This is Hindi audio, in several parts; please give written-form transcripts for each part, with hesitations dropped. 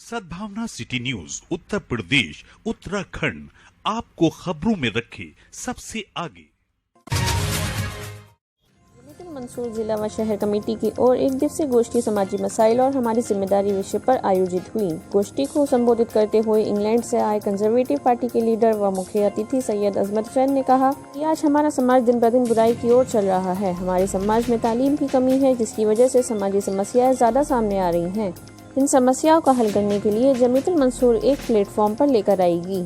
सद्भावना सिटी न्यूज उत्तर प्रदेश उत्तराखंड आपको खबरों में रखे सबसे आगे। मंदसौर जिला व शहर कमेटी की ओर एक दिवसीय गोष्ठी समाजी मसाइल और हमारी जिम्मेदारी विषय पर आयोजित हुई। गोष्ठी को संबोधित करते हुए इंग्लैंड से आए कंजर्वेटिव पार्टी के लीडर व मुख्य अतिथि सैयद अजमत हुसैन ने कहा कि आज हमारा समाज दिन ब दिन बुराई की ओर चल रहा है। हमारे समाज में तालीम की कमी है, जिसकी वजह से समाजी समस्याएं ज्यादा सामने आ रही हैं। इन समस्याओं का हल करने के लिए जमीयतुल मंसूर एक प्लेटफॉर्म पर लेकर आएगी।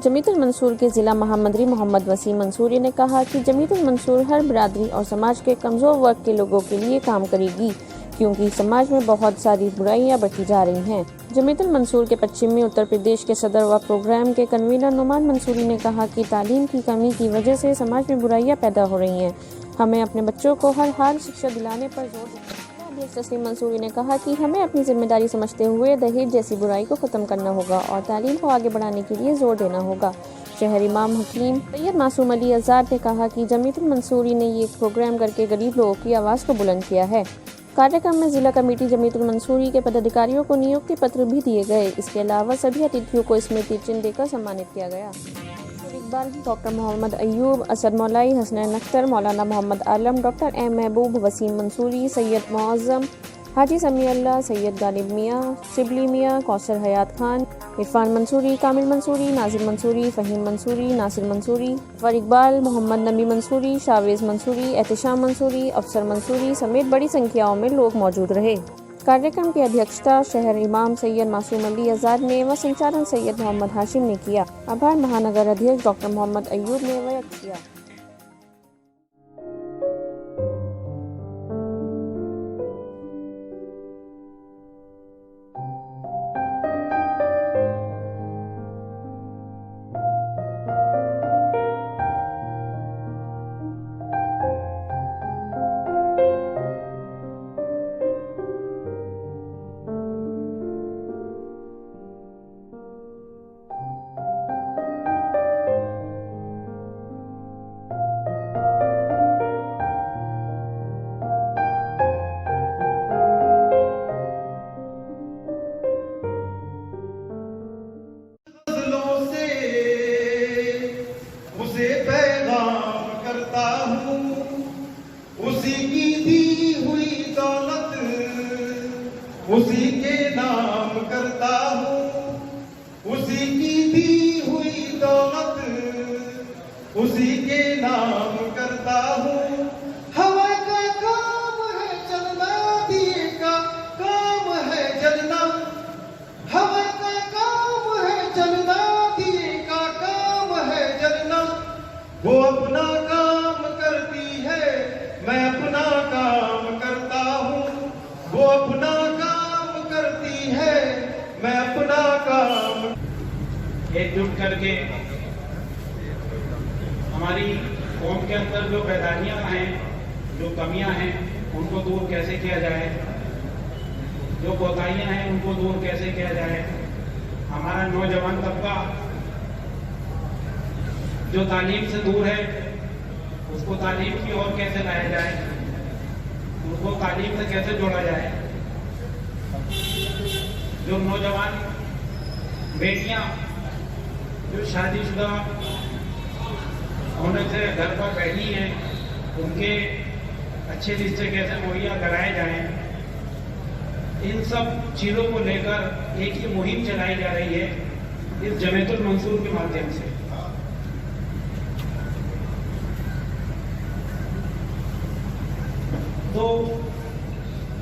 जमीयतुल मंसूर के जिला महामंत्री मोहम्मद वसीम मंसूरी ने कहा कि जमीयतुल मंसूर हर बिरादरी और समाज के कमजोर वर्ग के लोगों के लिए काम करेगी, क्योंकि समाज में बहुत सारी बुराइयां बढ़ती जा रही हैं। जमीयतुल मंसूर के पश्चिमी उत्तर प्रदेश के सदर व प्रोग्राम के कन्वीनर नुमान मंसूरी ने कहा कि तालीम की कमी की वजह से समाज में बुराइयां पैदा हो रही हैं। हमें अपने बच्चों को हर हाल शिक्षा दिलाने पर जोर देना। तस्लीम मंसूरी ने कहा कि हमें अपनी जिम्मेदारी समझते हुए दहेज जैसी बुराई को खत्म करना होगा और तालीम को आगे बढ़ाने के लिए जोर देना होगा। शहर इमाम हकीम सैयद मासूम अली आज़ाद ने कहा कि जमीयतुल मंसूरी ने ये प्रोग्राम करके गरीब लोगों की आवाज़ को बुलंद किया है। कार्यक्रम में जिला कमेटी जमीयतुल मंसूरी के पदाधिकारियों को नियुक्ति पत्र भी दिए गए। इसके अलावा सभी अतिथियों को स्मृति चिन्ह देकर सम्मानित किया गया। इकबाल, डॉक्टर मोहम्मद अयूब, असद मौलाई, हसनैन अख्तर, मौलाना मोहम्मद आलम, डॉक्टर एम महबूब, वसीम मंसूरी, सैयद मुअज़्ज़म, हाजी समी अल्लाह, सैयद गालिब मियाँ, शिबली मियाँ, कौसर हयात खान, इरफान मंसूरी, कामिल मंसूरी, नाजिर मंसूरी, फ़हीम मंसूरी, नासिर मंसूरी, वर इकबाल, मोहम्मद नबी मंसूरी, शावेज़ मंसूरी, एहतिशाम मंसूरी, अफसर मंसूरी समेत बड़ी संख्याओं में लोग मौजूद रहे। कार्यक्रम की अध्यक्षता शहर इमाम सैयद मासूम अली आज़ाद ने व संचालन सैयद मोहम्मद हाशिम ने किया। आभार महानगर अध्यक्ष डॉक्टर मोहम्मद अयूब ने व्यक्त किया। उसी की दी हुई दौलत उसी के नाम करता हूँ, उसी की दी हुई दौलत उसी के नाम करता हूँ। हवा का काम है चलना, दिए का काम है जलना। हवा का काम है चलना, दिए का काम है जलना। वो अपना काम करती है, मैं अपना काम करता हूँ। वो अपना काम करती है, मैं अपना काम। एकजुट करके हमारी कौम के अंदर जो बेदानियां हैं, जो कमियां हैं, उनको दूर कैसे किया जाए, जो कोताहियां हैं उनको दूर कैसे किया जाए। हमारा नौजवान तबका जो तालीम से दूर है, उसको तालीम की ओर कैसे लाया जाए, उनको तालीम से कैसे जोड़ा जाए। जो नौजवान बेटियां जो शादीशुदा होने से घर पर बैठी हैं, उनके अच्छे रिश्ते कैसे मुहैया कराए जाएं। इन सब चीज़ों को लेकर एक ही मुहिम चलाई जा रही है इस जमीयतुल मंसूर के माध्यम से। तो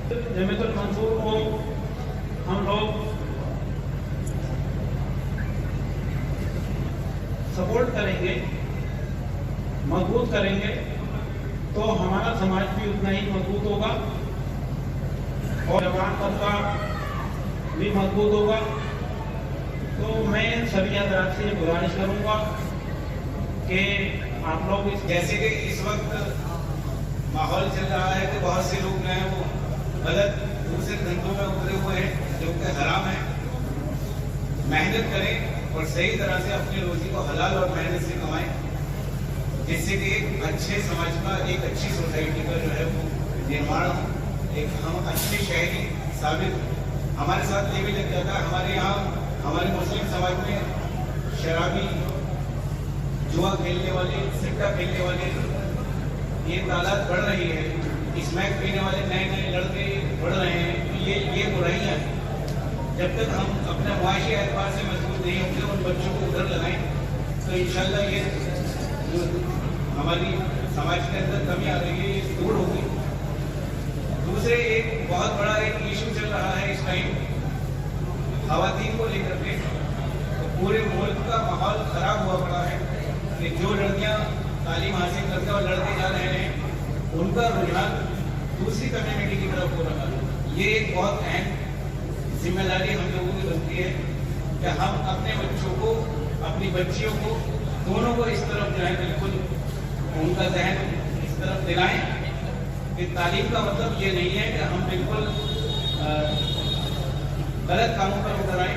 जमीयतुल मंसूर को हम लोग सपोर्ट करेंगे, मजबूत करेंगे, तो हमारा समाज भी उतना ही मजबूत होगा और जवान तबका भी मजबूत होगा। तो मैं सभी हजरात से गुजारिश करूंगा कि आप लोग जैसे कि इस वक्त माहौल चल रहा है कि बहुत से लोग जो हैं वो गलत दूसरे धंधों में उतरे हुए हैं जो कि हराम है। मेहनत करें और सही तरह से अपनी रोजी को हलाल और मेहनत से कमाएं, जिससे कि एक अच्छे समाज का, एक अच्छी सोसाइटी का जो है वो निर्माण हो, एक हम अच्छे शहरी साबित हमारे साथ ये भी लग जाता है। हमारे यहाँ हमारे मुस्लिम समाज में शराबी, जुआ खेलने वाले, सिक्का खेलने वाले ये तादाद बढ़ रही है। स्मैक पीने वाले नए नए लड़के बढ़ रहे हैं। तो ये बुराइयाँ हैं। जब तक हम अपने मुआशी एतबार से मजबूत नहीं होंगे, उन बच्चों को उधर लगाएं, तो इंशाल्लाह ये जो हमारी समाज के अंदर कमी आ रही है ये दूर होगी। दूसरे एक बहुत बड़ा एक इशू चल रहा है इस टाइम खवातीन को लेकर के। तो पूरे मुल्क का माहौल खराब हुआ पड़ा है कि जो लड़कियां तालीम हासिल करके और लड़के जा रहे हैं उनका रुझान दूसरी कम्युनिटी की तरफ हो रहा है। ये एक बहुत अहम जिम्मेदारी हम लोगों की बनती है कि हम अपने बच्चों को, अपनी बच्चियों को, दोनों को इस तरफ जो है बिल्कुल उनका जहन इस तरफ दिलाएं कि तालीम का मतलब ये नहीं है कि हम बिल्कुल गलत कामों पर उतर आए,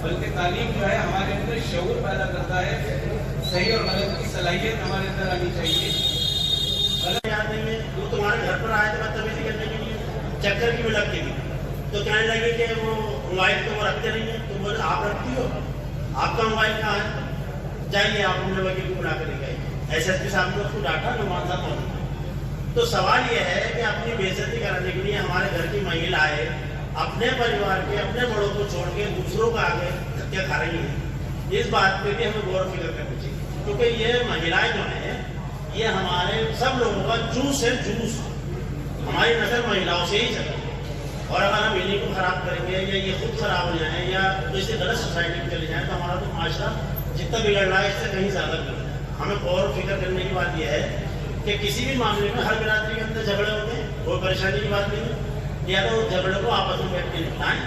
बल्कि तालीम जो है हमारे अंदर शऊर पैदा करता है। सही और गलत की सलाहियत हमारे अंदर आनी चाहिए। गलत याद नहीं है, वो तुम्हारे घर पर आए थे बदतमीजी करने के लिए, चक्कर की में लग गई, तो कहने लगे कि वो मोबाइल तो वो रखते नहीं है। तो बोले आप रखती हो, आपका मोबाइल कहाँ है, जाइए आप अपने वकील को बुला कर लेके आइए। SSP साहब ने उसको डांटा, नुमान साहब पहुंचे। तो सवाल यह है कि अपनी बेइज्जती कराने के लिए हमारे घर की महिलाएं अपने परिवार के, अपने बड़ों को छोड़ के दूसरों का आगे धक्के खा रही है। इस बात पे भी हमें गौर फिक्र करनी चाहिए, क्योंकि ये महिलाएं जो हैं ये हमारे सब लोगों का जूस है, जूस। हमारी नस्ल महिलाओं से ही चलती है, और अगर हम इन्हीं को खराब करेंगे या ये खुद खराब हो जाए या किसी गलत सोसाइटी में चले जाए तो हमारा तो माशरा जितना बिगड़ रहा है इससे कहीं ज़्यादा बिगड़ रहा है। हमें गौर फिक्र करने की बात यह है कि किसी भी मामले में हर बिरादरी के अंदर झगड़े होते हैं, कोई परेशानी की बात नहीं है। या तो झगड़े को आपस में बैठ के निपटाएं,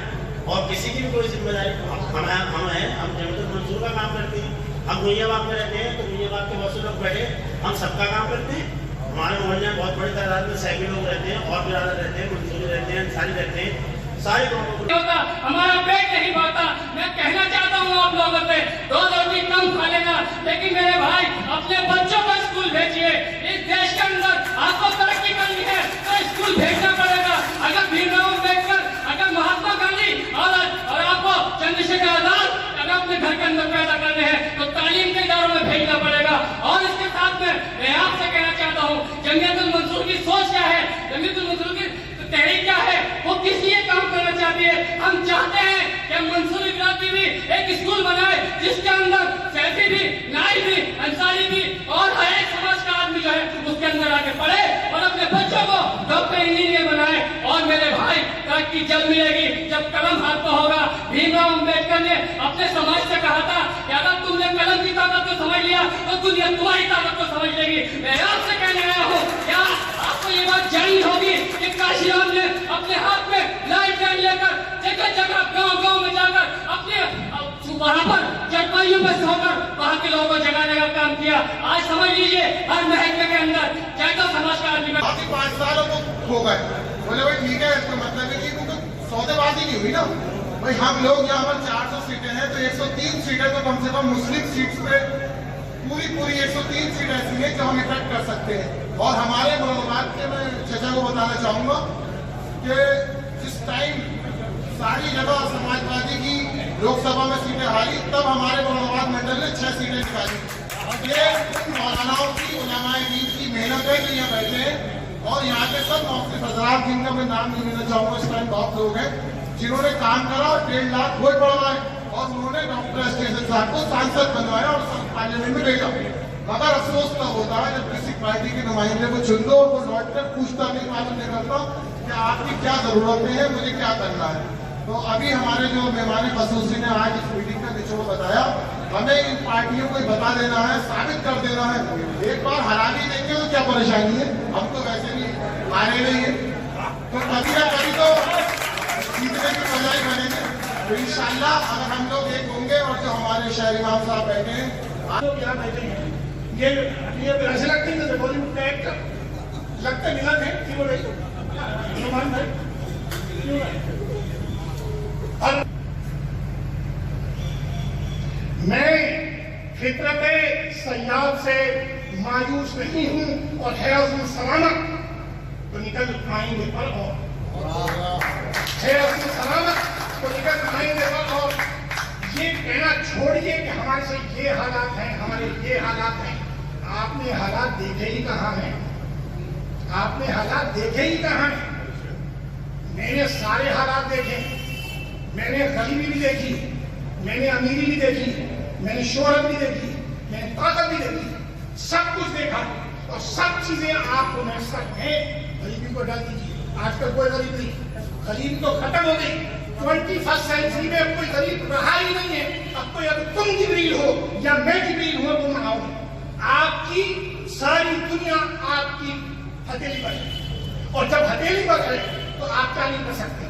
और किसी की भी कोई जिम्मेदारी हम हैं, हम जमीयत मंसूर का काम करते हैं, हम दुनियाबाग में रहते हैं, तो दुनियाबाग के बहुत से लोग बैठे, हम सबका काम करते हैं। हमारे मोहल्ले में बहुत बड़ी तादाद में सैकड़ों लोग रहते हैं, और बिरादर रहते हैं, मंसूरी रहते हैं, अंसारी रहते हैं, सारे होता हमारा पेट नहीं भरता। मैं कहना चाहता हूँ आप लोगों से, 2 रोटी कम खा लेना, लेकिन मेरे भाई अपने बच्चों को स्कूल भेजिए। इस देश के अंदर आपको तरक्की करनी है तो स्कूल भेजना पड़ेगा। अगर भीमराव अम्बेडकर, अगर महात्मा गांधी और आपको चंद्रशेखर आजाद अगर अपने घर के अंदर पैदा करने हैं तो तालीम के इदारों में भेजना पड़ेगा। और इसके साथ में मैं आपसे कहना चाहता हूँ, जमीयतुल मंसूर की सोच क्या है, जमीयतुल मंसूर की तहरीक क्या है, वो किस लिए काम करना चाहती है। हम चाहते हैं कि मंसूरी बिरादरी भी एक स्कूल बनाए जिसके अंदर सैफी भी, नाई भी, अंसारी भी और हर एक समाज का आदमी जो है उसके अंदर आके पढ़े और अपने बच्चों को डॉक्टर, इंजीनियर बनाए। और मेरे भाई तरक्की जब मिलेगी जब कलम हाथ में होगा। भीमराव अम्बेडकर ने अपने समाज से कहा था कि अगर तुमने कलम की ताकत को समझ लिया तो दुनिया तुम्हारी ताकत को समझ लेगी। मैं आपसे कहने आया हूँ, क्या आपको ये बात जाननी होगी कि काशी राम ने अपने हाथ में लाइट लेकर जगह जगह, गांव-गांव में जाकर अपने वहां पर चरपाइयों में सोकर वहां के लोगों को जगाने का काम किया। आज समझ लीजिए हर महकमे के अंदर चाहे समाज का आदमी 5 सालों को हो गए। बोले भाई ठीक है, इसका मतलब है कि क्योंकि सौदेबाजी नहीं हुई ना भाई। हम लोग यहाँ पर 400 सीटें हैं तो 103 सीटें तो कम से कम मुस्लिम सीट्स पे पूरी 103 सीट ऐसी है जो हम इफेक्ट कर सकते हैं। और हमारे मुरादाबाद के मैं चचा को बताना चाहूँगा कि जिस टाइम सारी जगह समाजवादी की लोकसभा में सीटें हारी, तब हमारे मुरादाबाद मंडल ने 6 सीटें निकाली। ये मौलानाओं की, उलमाए दीन की मेहनत है जो यहाँ बैठे हैं। और यहाँ के सब मौके हजरात, जिनका मैं नाम नहीं लेना चाहूँगा, इस टाइम बहुत लोग हैं जिन्होंने काम करा, 1.5 लाख वोट बढ़वाए और उन्होंने डॉक्टर स्टेशन साहब को सांसद बनवाया और पार्लियामेंट में भेजा। मगर अफसोस तब होता है जब किसी पार्टी के नुमाइंदे को चुन दो और वो लौट कर पूछता नहीं, मालूम नहीं करता कि आपकी क्या जरूरतें हैं, मुझे क्या करना है। तो अभी हमारे जो मेहमान खसूसी ने आज इस मीटिंग का निचोड़ बताया, हमें इन पार्टियों को बता देना है, साबित कर देना है। एक बार हरा भी देंगे तो क्या परेशानी है, हम तो वैसे भी हारे नहीं है, तो कभी ना कभी तो जीतने की बजाय बनेंगे। तो इंशाल्लाह अगर हम लोग एक होंगे और जो हमारे शहर इमाम साहब बैठे हैं, आप लोग यहाँ बैठे हैं, ये ऐसे लगते हैं जैसे बॉलीवुड का एक्टर लगता मिलन है, क्यों नहीं नुमान भाई, क्यों नहीं। मैं फितरत सयाद से मायूस नहीं हूँ और हैरत में सलामत तो निकल आएंगे पर और हैरत में सलामत उसको टिकट नहीं देगा। और ये कहना छोड़िए कि हमारे से ये हालात हैं, हमारे ये हालात हैं। आपने हालात देखे ही कहाँ हैं? आपने हालात देखे ही कहाँ हैं? मैंने सारे हालात देखे, मैंने गरीबी भी देखी, मैंने अमीरी भी देखी, मैंने शोहरत भी देखी, मैंने ताकत भी देखी, सब कुछ देखा और सब चीजें आपको मैसर हैं। गरीबी को डाल दीजिए, आजकल कोई गरीब नहीं, गरीबी तो खत्म हो गई। 21st सेंचुरी में कोई गरीब रहा ही नहीं है। अब तो या तो तुम जिब्रील हो या मैं जिब्रील हूं, तुम आओ। आपकी सारी दुनिया आपकी हथेली पर है और जब हथेली पर है तो आप क्या नहीं कर सकते।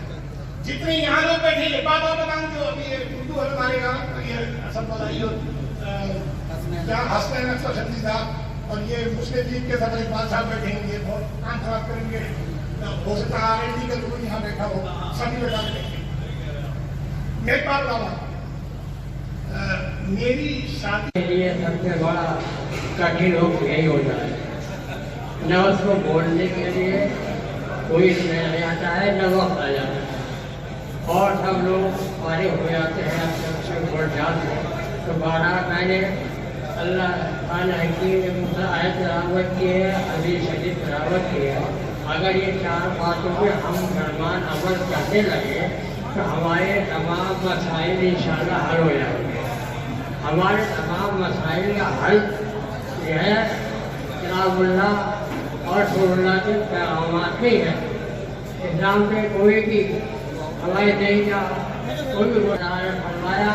जितने यहाँ लोग बैठे ये बात बताऊं, जो अभी ये उर्दू है हमारे यहाँ, ये सब क्या हसनैन अख्तर शफी साहब और ये मुस्लिम लीग के सदर इकबाल साहब बैठे हैं, ये बहुत काम खराब करेंगे। हो सकता है RLD का लोग यहाँ बैठा हो, सभी बैठा बैठे। मैं बात बताऊँ, मेरी शादी के लिए सबसे बड़ा कठिन रोग यही होता है, न उसको बोलने के लिए कोई नहीं आता है, न वक्त आ जाता है और सब लोग पारे हो जाते हैं सबसे बढ़ जाते हैं। तो 12 मैंने अल्लाह हकीम आयत तिलावत की है, अभी शदीद तिलावत की है। अगर ये 4 बातों पे हम फरमान अमल करने लगे तो हमारे तमाम मसाइल इंशाअल्लाह हल हो जाएंगे। हमारे तमाम मसाइल का हल यह है किताबुल्लाह और रसूलुल्लाह के पैगामात ही है। इस्लाम पे कोई भी हवाई नहीं का कोई भी फरमाया,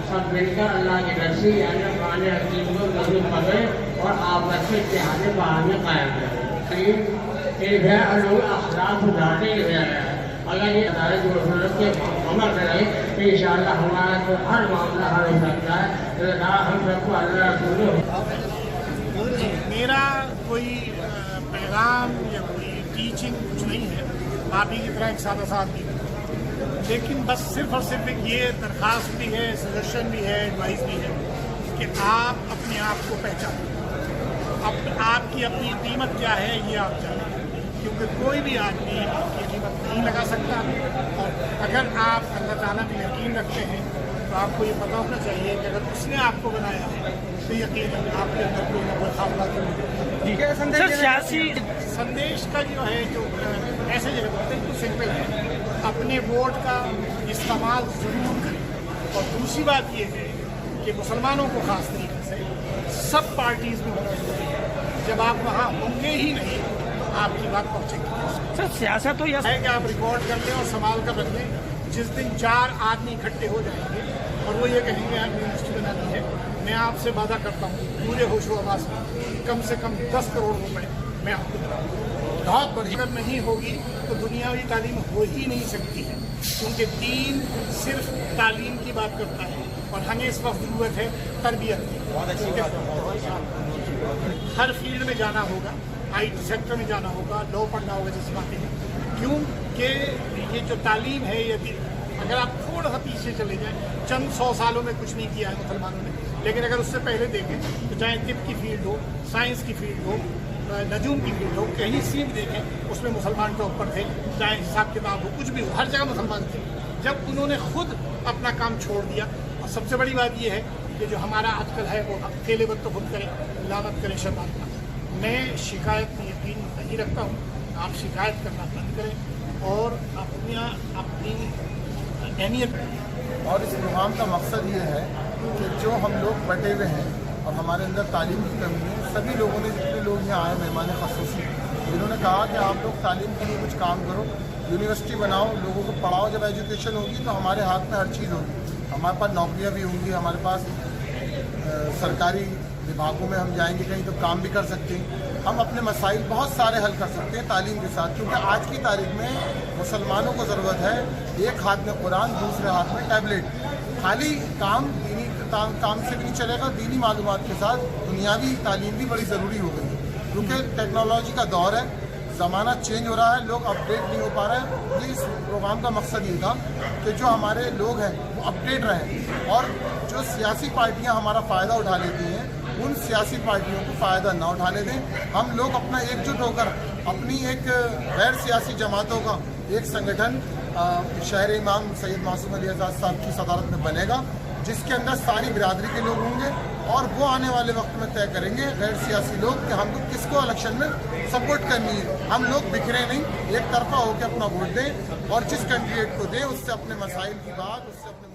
सब मिलकर अल्लाह की रस्सी यानी कुरान हकीम को मजबूत करें और आपस में इत्तेहाद बहाने कायम करें। लोग अखलाक सुधारने के लिए है। अगर ये अदालत के अमल करें तो इंशाअल्लाह हमारा तो हर मामला हल हो सकता है। तो हम सबको अल्लाह रसूल मेरा कोई पैगाम या कोई टीचिंग कुछ नहीं है, आप ही की तरह एक सादा सा आदमी, लेकिन बस सिर्फ और सिर्फ एक ये दरख्वास्त भी है, सजेशन भी है, एडवाइस भी है कि आप अपने आप को पहचानें। अब आपकी अपनी कीमत क्या है ये आप जानें, क्योंकि कोई भी आदमी आपकी कीमत नहीं लगा सकता। और अगर आप अल्लाह ताला में यकीन रखते हैं तो आपको ये पता होना चाहिए कि अगर उसने आपको बनाया है तो यकीन आपके अंदर कोई ना कोई खामला जरूर है। सियासी संदेश का जो है, जो मैसेज है वो बिल्कुल सिंपल है, अपने वोट का इस्तेमाल जरूर करें। और दूसरी बात ये है कि मुसलमानों को खास तरीके से सब पार्टीज में होना जरूरी है। जब आप वहाँ होंगे ही नहीं तो आपकी बात पहुँचेगी। सर सियासत तो यह है कि आप रिकॉर्ड कर लें और संभाल कर रख लें। जिस दिन 4 आदमी इकट्ठे हो जाएंगे और वो ये कहेंगे हमें यूनिवर्सिटी बनानी है, मैं आपसे वादा करता हूँ पूरे होशो हवास में कम से कम 10 करोड़ रुपए मैं आपको दूँगा। बहुत बढ़िया नहीं होगी तो दुनियावी तालीम हो ही नहीं सकती है, क्योंकि दीन सिर्फ तालीम की बात करता है और हमें इस वक्त ज़रूरत है तरबियत की। हर फील्ड में जाना होगा, IT सेक्टर में जाना होगा, लॉ पढ़ना होगा जिस बात में, क्योंकि ये जो तालीम है ये अगर आप थोड़ा सा पीछे चले जाएं, चंद 100 सालों में कुछ नहीं किया है मुसलमानों ने, लेकिन अगर उससे पहले देखें तो चाहे तिब की फील्ड हो, साइंस की फील्ड हो, नजूम की फील्ड हो, कहीं सी भी देखें उसमें मुसलमान टॉप पर थे। चाहे हिसाब किताब हो, कुछ भी हो, हर जगह मुसलमान थे। जब उन्होंने खुद अपना काम छोड़ दिया, और सबसे बड़ी बात यह है कि जो हमारा आजकल है वो अकेले बद तो खुद करें, लानत करें शैतान का। मैं शिकायत में यकीन नहीं रखता हूँ, आप शिकायत करना बंद करें और अपनी अहमियत करें। और इस प्रोग्राम का मकसद ये है कि जो हम लोग बटे हुए हैं और हमारे अंदर तालीम की कमी है, सभी लोगों ने, जितने लोग यहाँ आए मेहमान खसूसी, जिन्होंने कहा कि आप लोग तालीम के लिए कुछ काम करो, यूनिवर्सिटी बनाओ, लोगों को पढ़ाओ। जब एजुकेशन होगी तो हमारे हाथ में हर चीज़ होगी, हमारे पास नौकरियाँ भी होंगी, हमारे पास सरकारी विभागों में हम जाएंगे कहीं तो काम भी कर सकते हैं। हम अपने मसाइल बहुत सारे हल कर सकते हैं तालीम के साथ, क्योंकि आज की तारीख में मुसलमानों को ज़रूरत है एक हाथ में कुरान, दूसरे हाथ में टैबलेट। खाली काम दीनी काम से भी नहीं चलेगा, दीनी मालूमात के साथ दुनियावी तालीम भी बड़ी ज़रूरी हो गई है, क्योंकि टेक्नोलॉजी का दौर है, ज़माना चेंज हो रहा है, लोग अपडेट नहीं हो पा रहे हैं। ये इस प्रोग्राम का मकसद ये था कि जो हमारे लोग हैं वो अपडेट रहें और जो सियासी पार्टियां हमारा फ़ायदा उठा लेती हैं उन सियासी पार्टियों को फ़ायदा ना उठाने दें। हम लोग अपना एकजुट होकर अपनी एक गैर सियासी जमातों का एक संगठन शहर इमाम सैयद मासूम अली आज़ाद साहब की सदारत में बनेगा, जिसके अंदर सारी बिरादरी के लोग होंगे और वो आने वाले वक्त में तय करेंगे गैर सियासी लोग कि हमको किसको इलेक्शन में सपोर्ट करनी है। हम लोग बिखरे नहीं, एक तरफा होकर अपना वोट दें और जिस कैंडिडेट को दें उससे अपने मसाइल की बात, उससे अपने